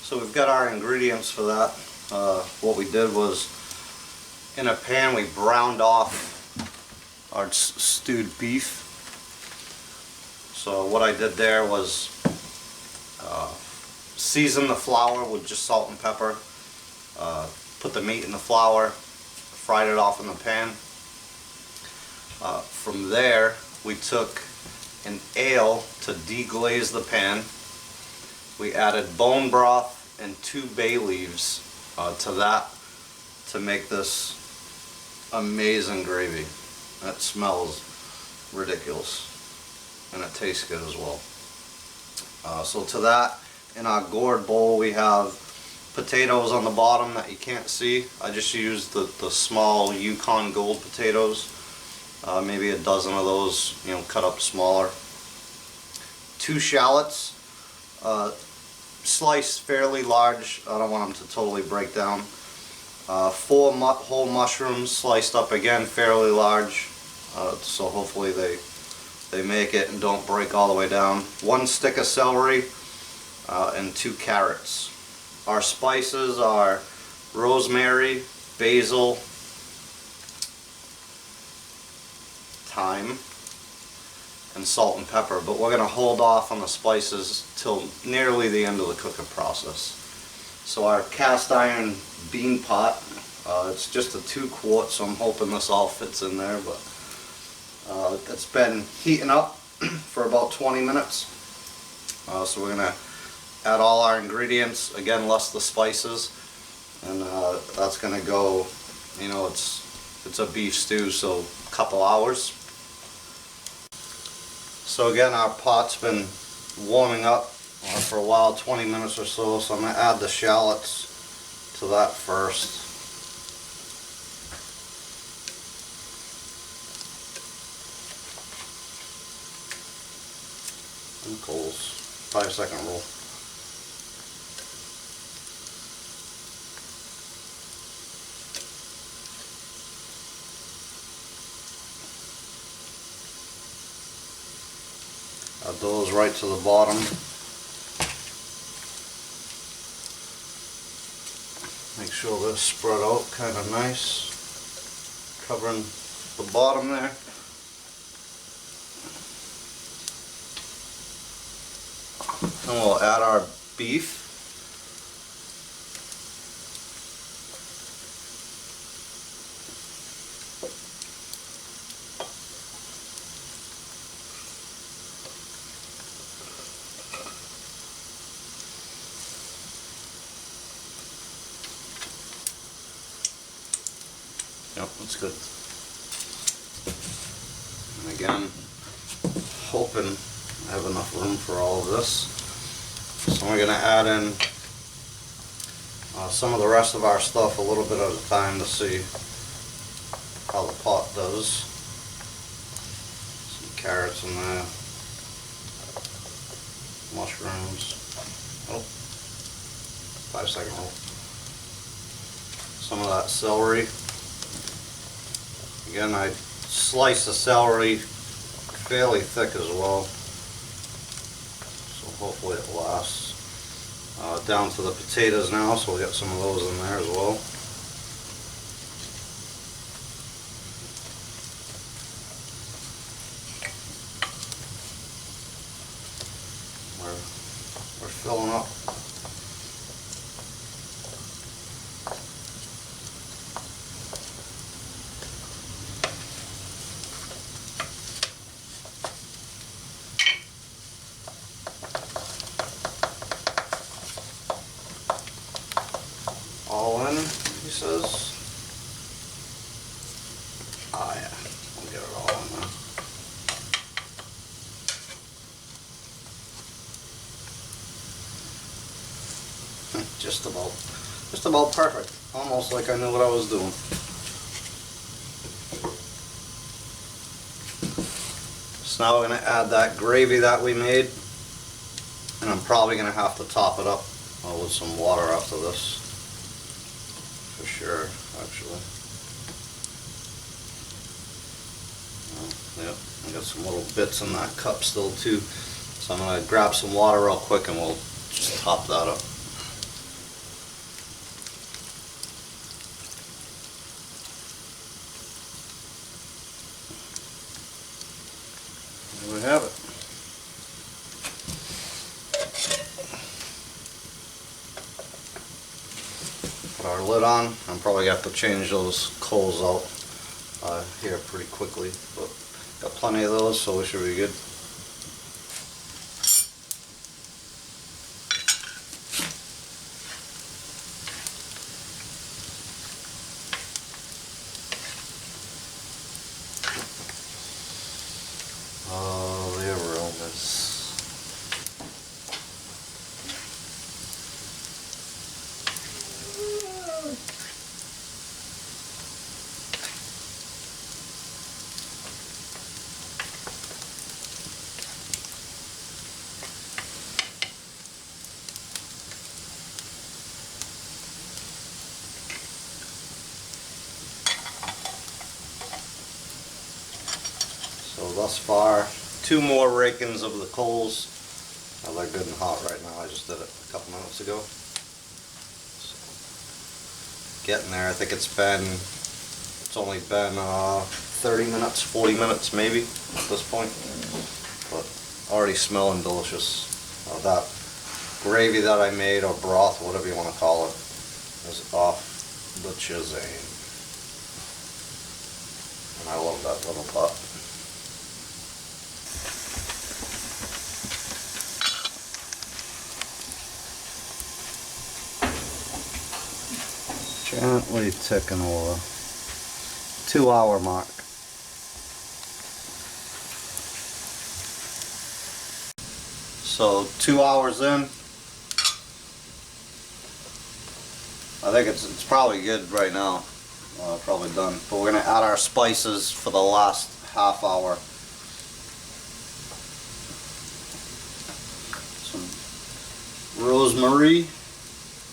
So we've got our ingredients for that. What we did was, in a pan we browned off our stewed beef. So what I did there was season the flour with just salt and pepper, put the meat in the flour, fried it off in the pan. From there we took an ale to deglaze the pan. We added bone broth and 2 bay leaves to that to make this amazing gravy. That smells ridiculous and it tastes good as well. So to that, in our gourd bowl we have potatoes on the bottom that you can't see. I just used the small Yukon Gold potatoes, maybe a dozen of those, you know, cut up smaller. 2 shallots, sliced fairly large. I don't want them to totally break down. 4 whole mushrooms sliced up again fairly large, so hopefully they make it and don't break all the way down. 1 stick of celery and 2 carrots. Our spices are rosemary, basil, thyme, and salt and pepper, but we're going to hold off on the spices till nearly the end of the cooking process. So our cast iron bean pot, it's just a 2 quart, so I'm hoping this all fits in there, but it's been heating up for about 20 minutes. So we're going to add all our ingredients, again less the spices, and that's going to go, you know, it's a beef stew, so a couple hours. So again, our pot's been warming up for a while, 20 minutes or so, so I'm going to add the shallots to that first. And coals, 5-second rule. Add those right to the bottom. Make sure they're spread out kind of nice, covering the bottom there. And we'll add our beef. Yep, that's good. And again, hoping I have enough room for all of this. So we're going to add in some of the rest of our stuff a little bit at a time to see how the pot does. Some carrots in there, mushrooms, 5-second roll. Some of that celery. Again, I slice the celery fairly thick as well, so hopefully it lasts. Down to the potatoes now, so we'll get some of those in there as well. We're filling up. All in, he says. Oh yeah, we'll get it all in there. Just about perfect. Almost like I knew what I was doing. So now we're going to add that gravy that we made, and I'm probably going to have to top it up with some water after this. For sure, actually. Yep, I got some little bits in that cup still too. So I'm going to grab some water real quick and we'll just top that up. Put our lid on. I'm probably gonna have to change those coals out here pretty quickly, but got plenty of those, so we should be good. Oh, the aromas. So thus far, 2 more rakings of the coals. They're good and hot right now. I just did it a couple minutes ago. So, getting there. I think it's only been 30 minutes, 40 minutes maybe at this point. But already smelling delicious. That gravy that I made, or broth, whatever you want to call it, is off the chain. And I love that little pot. Gently ticking over. 2-hour mark. So 2 hours in. I think it's probably good right now. Probably done. But we're gonna add our spices for the last half hour. Some rosemary,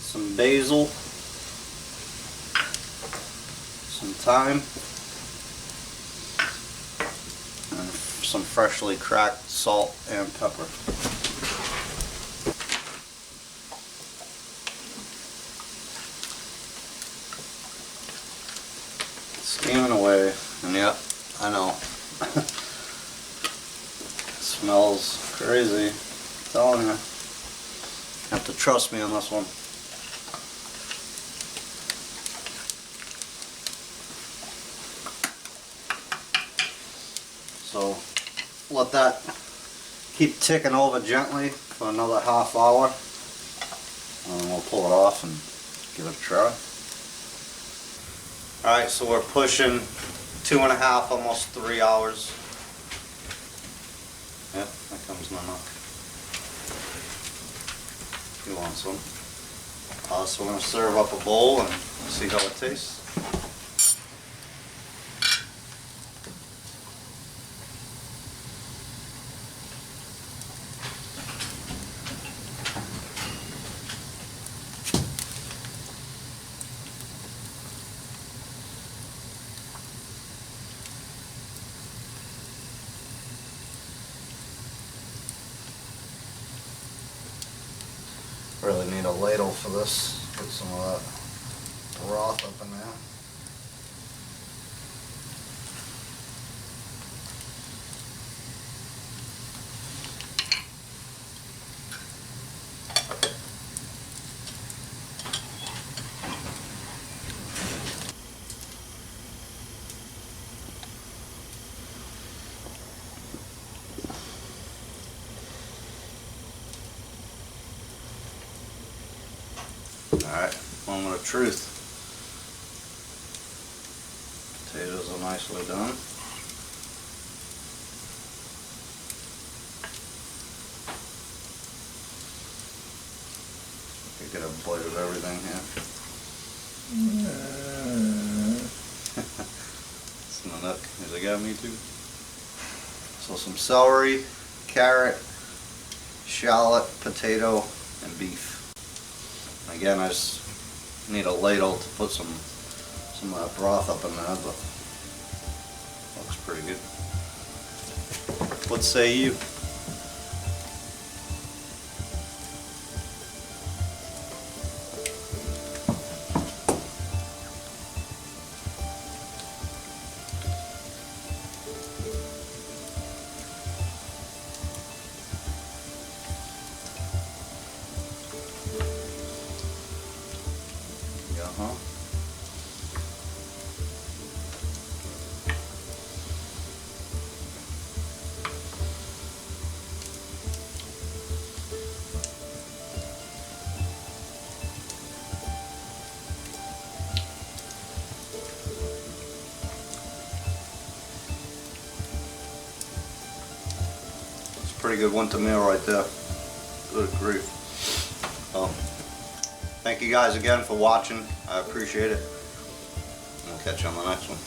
some basil, some thyme, and some freshly cracked salt and pepper. Steaming away, and yep, I know. Smells crazy. I'm telling you. Have to trust me on this one. So let that keep ticking over gently for another half hour, and then we'll pull it off and give it a try. Alright, so we're pushing 2.5, almost 3 hours. Yep, that comes Nana. If you want some. So we're going to serve up a bowl and see how it tastes. Really need a ladle for this. Put some of that broth up in there. Alright, moment of truth. Potatoes are nicely done. You get a bite of everything here. It's Nanook. He's like, yeah, me too. So some celery, carrot, shallot, potato, and beef. Again, I just need a ladle to put some broth up in there, but looks pretty good. What say you? Uh-huh. Pretty good one to meal right there. Good grief. Well, thank you guys again for watching. I appreciate it. We'll catch you on the next one.